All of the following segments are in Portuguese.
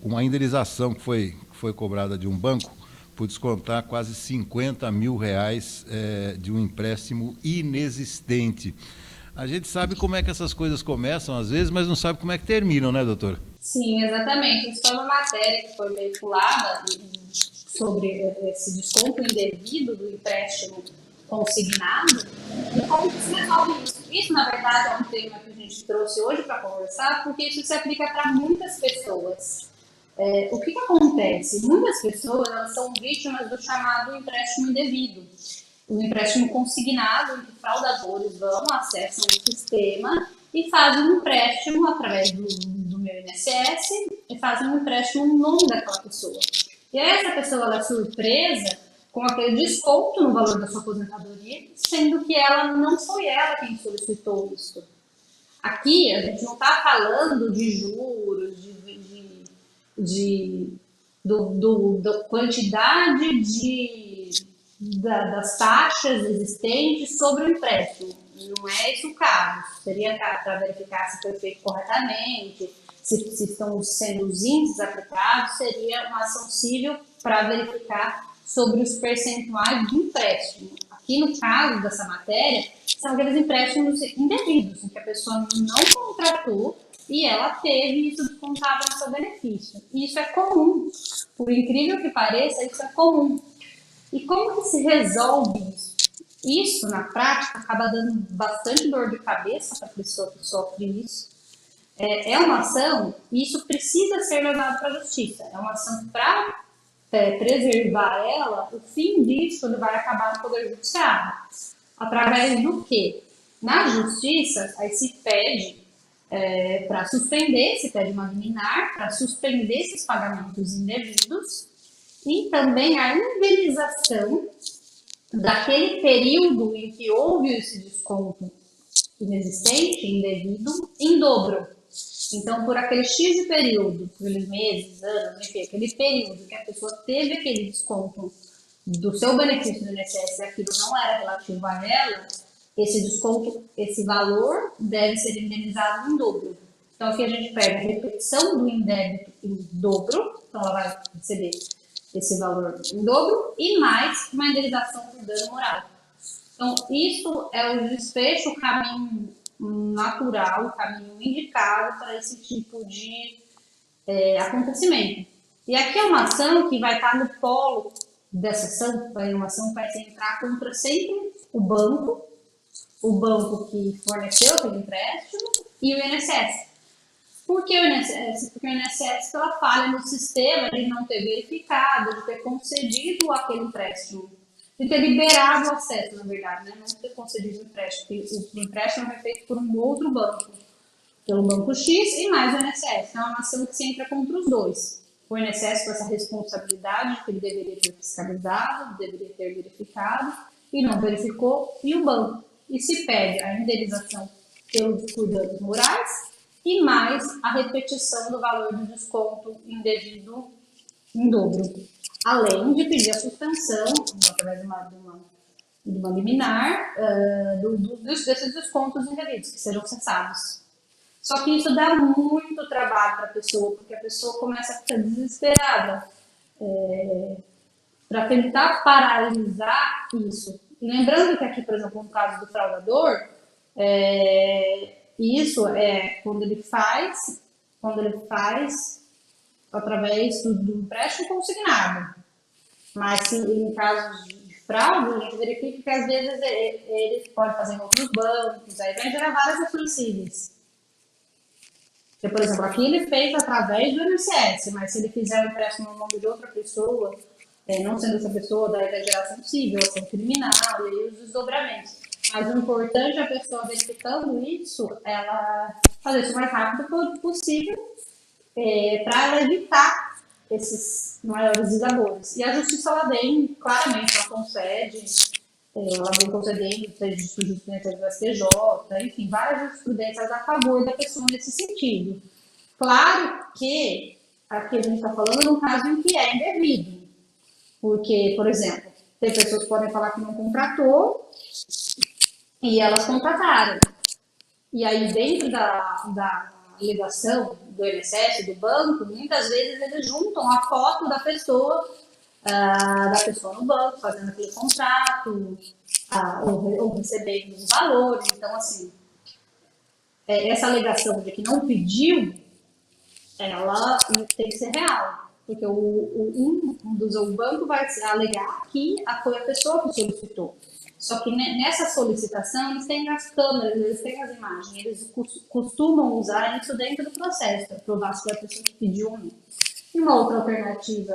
uma indenização que foi cobrada de um banco por descontar quase 50 mil reais de um empréstimo inexistente. A gente sabe como é que essas coisas começam às vezes, mas não sabe como é que terminam, né, doutor? Sim, exatamente. Isso foi uma matéria que foi veiculada sobre esse desconto indevido do empréstimo consignado e como que se resolve isso. Isso, na verdade, é um tema que a gente trouxe hoje para conversar, porque isso se aplica para muitas pessoas. O que acontece? Muitas pessoas elas são vítimas do chamado empréstimo indevido. O empréstimo consignado, em que fraudadores vão, acessam o sistema e fazem um empréstimo através do meu INSS e fazem um empréstimo no nome daquela pessoa. E aí essa pessoa ela é surpresa com aquele desconto no valor da sua aposentadoria, sendo que ela não foi ela quem solicitou isso. Aqui a gente não está falando de juros, da quantidade das taxas existentes sobre o empréstimo. Não é esse o caso. Seria para verificar se foi feito corretamente, se estão sendo os índices aplicados, seria uma ação civil para verificar sobre os percentuais do empréstimo. Aqui no caso dessa matéria, são aqueles empréstimos indevidos, em que a pessoa não contratou e ela teve isso descontado no seu benefício. E isso é comum. Por incrível que pareça, isso é comum. E como que se resolve isso? Isso, na prática, acaba dando bastante dor de cabeça para a pessoa que sofre isso. É uma ação, e isso precisa ser levado para a justiça. É uma ação para preservar ela, o fim disso ele vai acabar no Poder Judiciário. Através do quê? Na justiça, aí se pede para suspender, se pede uma liminar, para suspender esses pagamentos indevidos e também a indenização daquele período em que houve esse desconto inexistente, indevido, em dobro. Então, por aquele X de período, por meses, anos, enfim, aquele período que a pessoa teve aquele desconto do seu benefício do INSS e aquilo não era relativo a ela, esse desconto, esse valor deve ser indenizado em dobro. Então, aqui a gente pega a repetição do indébito em dobro, então ela vai receber esse valor em dobro e mais uma indenização por dano moral. Então, isso é o desfecho, o caminho natural, o caminho indicado para esse tipo de acontecimento. E aqui é uma ação que vai estar no polo dessa ação, uma ação que vai entrar contra sempre o banco que forneceu aquele empréstimo e o INSS. Por que o INSS? Porque o INSS, pela falha no sistema, de não ter verificado, de ter concedido aquele empréstimo, de ter liberado o acesso, na verdade, né? Não ter concedido o empréstimo, porque o empréstimo foi feito por um outro banco, pelo banco X e mais o INSS. Então, é uma ação que se entra contra os dois. O INSS com essa responsabilidade que ele deveria ter fiscalizado, deveria ter verificado, e não verificou, e o banco. E se pede a indenização por danos morais, e mais a repetição do valor do desconto indevido em dobro. Além de pedir a suspensão, através de uma liminar, desses descontos indevidos, que sejam cessados. Só que isso dá muito trabalho para a pessoa, porque a pessoa começa a ficar desesperada para tentar paralisar isso. E lembrando que aqui, por exemplo, no caso do fraudador, isso é quando ele faz através do empréstimo consignado. Mas se em casos de fraude, a gente verifica que às vezes ele pode fazer em outros bancos, aí vai gerar várias ações cíveis. Porque, por exemplo, aqui ele fez através do INSS, mas se ele fizer o empréstimo no nome de outra pessoa, não sendo essa pessoa, daí vai gerar ação civil, ação criminal, e aí os desdobramentos. Mas o importante é a pessoa verificando isso, ela fazer isso o mais rápido possível para ela evitar esses maiores desabores. E a justiça, ela vem, claramente, ela vem concedendo jurisprudências do STJ, enfim, várias jurisprudências a favor da pessoa nesse sentido. Claro que aqui a gente está falando de um caso em que é indevido. Porque, por exemplo, tem pessoas que podem falar que não contratou e elas contrataram. E aí, dentro ligação do INSS, do banco, muitas vezes eles juntam a foto da pessoa no banco, fazendo aquele contrato, ou recebendo um valor. Então, assim, essa alegação de que não pediu, ela tem que ser real. Porque o banco vai alegar que foi a pessoa que solicitou. Só que nessa solicitação, eles têm as câmeras, eles têm as imagens, eles costumam usar isso dentro do processo, para provar se foi a pessoa que pediu ou não. E uma outra alternativa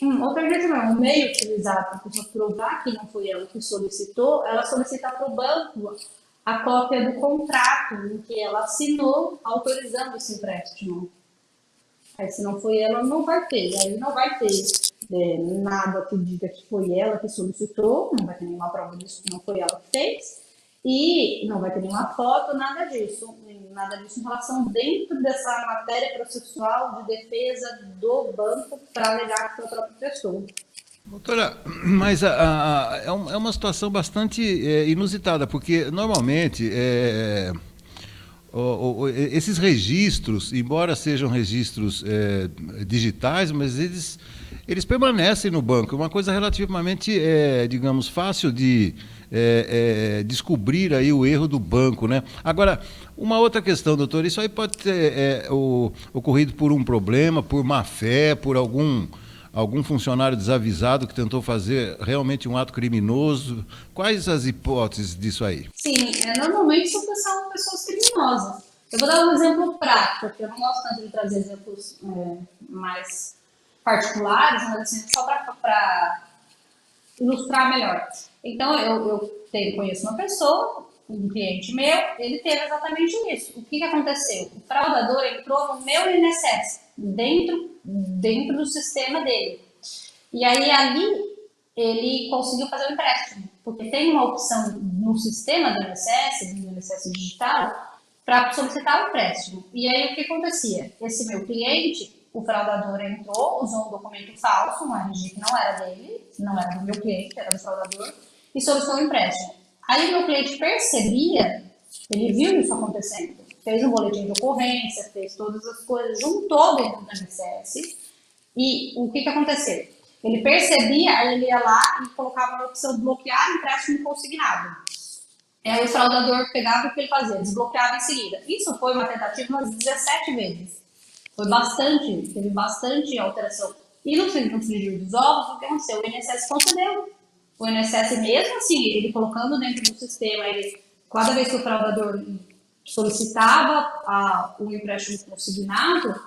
um meio utilizado para a pessoa provar que não foi ela que solicitou, ela solicita para o banco a cópia do contrato em que ela assinou autorizando esse empréstimo. Aí, se não foi ela, não vai ter. Aí não vai ter nada que diga que foi ela que solicitou, não vai ter nenhuma prova disso que não foi ela que fez, e não vai ter nenhuma foto, nada disso em relação dentro dessa matéria processual de defesa do banco para alegar que foi a própria pessoa. Doutora, mas é uma situação bastante inusitada, porque normalmente esses registros, embora sejam registros digitais, mas eles permanecem no banco. É uma coisa relativamente, digamos, fácil de descobrir aí o erro do banco, né? Agora, uma outra questão, doutor, isso aí pode ter ocorrido por um problema, por má fé, por algum funcionário desavisado que tentou fazer realmente um ato criminoso? Quais as hipóteses disso aí? Sim, normalmente são pessoas criminosas. Eu vou dar um exemplo prático, porque eu não gosto tanto de trazer exemplos mais particulares, mas assim, só para ilustrar melhor. Então, eu conheço uma pessoa, um cliente meu, ele teve exatamente isso. O que aconteceu? O fraudador entrou no meu INSS, dentro do sistema dele. E aí, ali, ele conseguiu fazer o empréstimo, porque tem uma opção no sistema do INSS digital, para solicitar o empréstimo. E aí, o que acontecia? Esse meu cliente, o fraudador entrou, usou um documento falso, um RG que não era dele, não era do meu cliente, era do fraudador, e solicitou o empréstimo. Aí, meu cliente percebia, ele viu isso acontecendo, fez um boletim de ocorrência, fez todas as coisas, juntou dentro do INSS, e o que aconteceu? Ele percebia, aí ele ia lá e colocava a opção de bloquear empréstimo consignado. Aí o fraudador pegava o que ele fazia, desbloqueava em seguida. Isso foi uma tentativa umas 17 vezes. Teve bastante alteração. E no frigir dos ovos, o que aconteceu? O INSS concedeu. O INSS, mesmo assim, ele colocando dentro do sistema, cada vez que o fraudador solicitava o empréstimo consignado,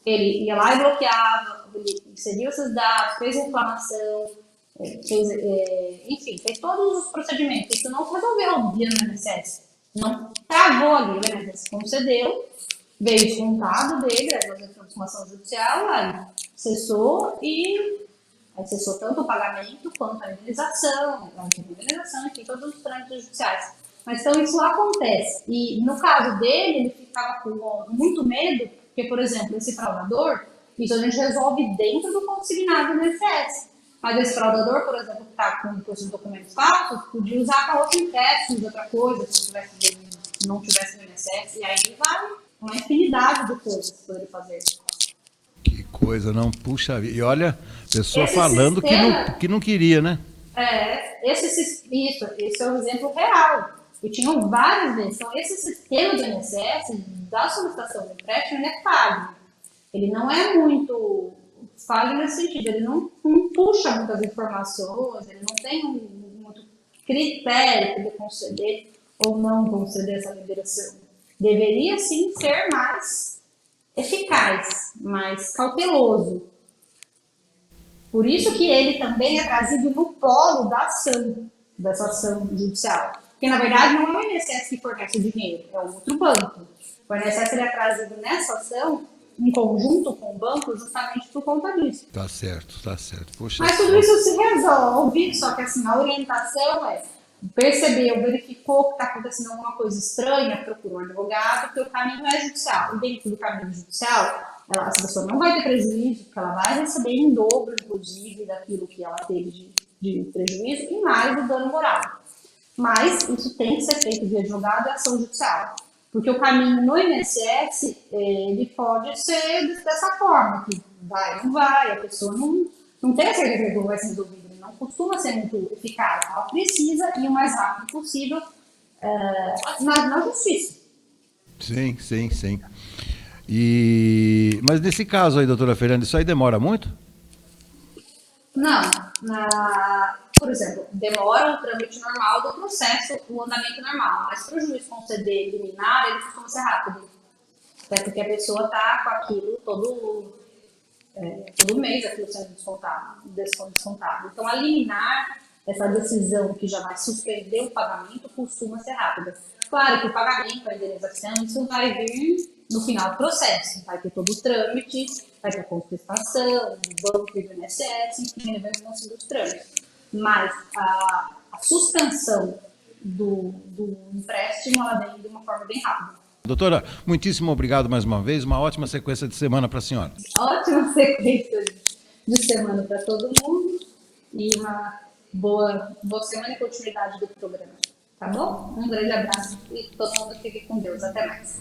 ele ia lá e bloqueava, ele inseria esses dados, fez reclamação, fez todos os procedimentos. Isso não resolveu via no INSS. Não travou ali, o INSS concedeu, veio descontado dele, aí nós entramos com uma ação judicial, aí cessou tanto o pagamento quanto a indenização, enfim, todos os trâmites judiciais. Mas então isso acontece. E no caso dele, ele ficava com muito medo, porque, por exemplo, esse fraudador, isso a gente resolve dentro do consignado do INSS. Mas esse fraudador, por exemplo, que está com esses documentos falsos, podia usar para outro empréstimo, outra coisa, se não tivesse no INSS, e aí vai uma infinidade de coisas que poderia fazer. Que coisa, não? Puxa vida. E olha, pessoa falando que não queria, né? Esse é um exemplo real. E tinham várias vezes. Então, esse sistema do INSS, da solicitação do empréstimo, ele é falho. Ele não é muito falho nesse sentido. Ele não puxa muitas informações, ele não tem muito critério para conceder ou não conceder essa liberação. Deveria, sim, ser mais eficaz, mais cauteloso. Por isso que ele também é trazido no polo dessa ação judicial. Porque, na verdade, não é o INSS que fornece o dinheiro, é o outro banco. O INSS ele é trazido nessa ação em conjunto com o banco justamente por conta disso. Tá certo. Poxa, mas tudo isso se resolve, só que assim, a orientação percebeu, verificou que está acontecendo alguma coisa estranha, procurou um advogado, porque o caminho é judicial. E dentro do caminho judicial, essa pessoa não vai ter prejuízo, porque ela vai receber em dobro, inclusive, daquilo que ela teve de prejuízo e mais do dano moral. Mas isso tem que ser feito via advogado e ação judicial, Porque o caminho no INSS, ele pode ser dessa forma, que vai, não vai, a pessoa não tem a certeza que vai ser resolvido, não costuma ser muito eficaz, ela precisa ir o mais rápido possível na justiça. Sim, sim, sim. Mas nesse caso aí, doutora Fernanda, isso aí demora muito? Não, por exemplo, demora o trâmite normal do processo, o andamento normal, mas para o juiz conceder liminar, ele costuma ser rápido. Até porque a pessoa está com aquilo todo mês, aquilo sendo descontado. Então, a liminar, essa decisão que já vai suspender o pagamento, costuma ser rápida. Claro que o pagamento, a indenização, isso vai vir no final do processo. Vai ter todo o trâmite, vai ter a contestação, o banco e o INSS, enfim, ele vai conseguir os trâmites. Mas a suspensão do empréstimo, ela vem de uma forma bem rápida. Doutora, muitíssimo obrigado mais uma vez. Uma ótima sequência de semana para a senhora. Ótima sequência de semana para todo mundo e uma boa semana e continuidade do programa. Tá bom? Um grande abraço e todo mundo fique com Deus. Até mais.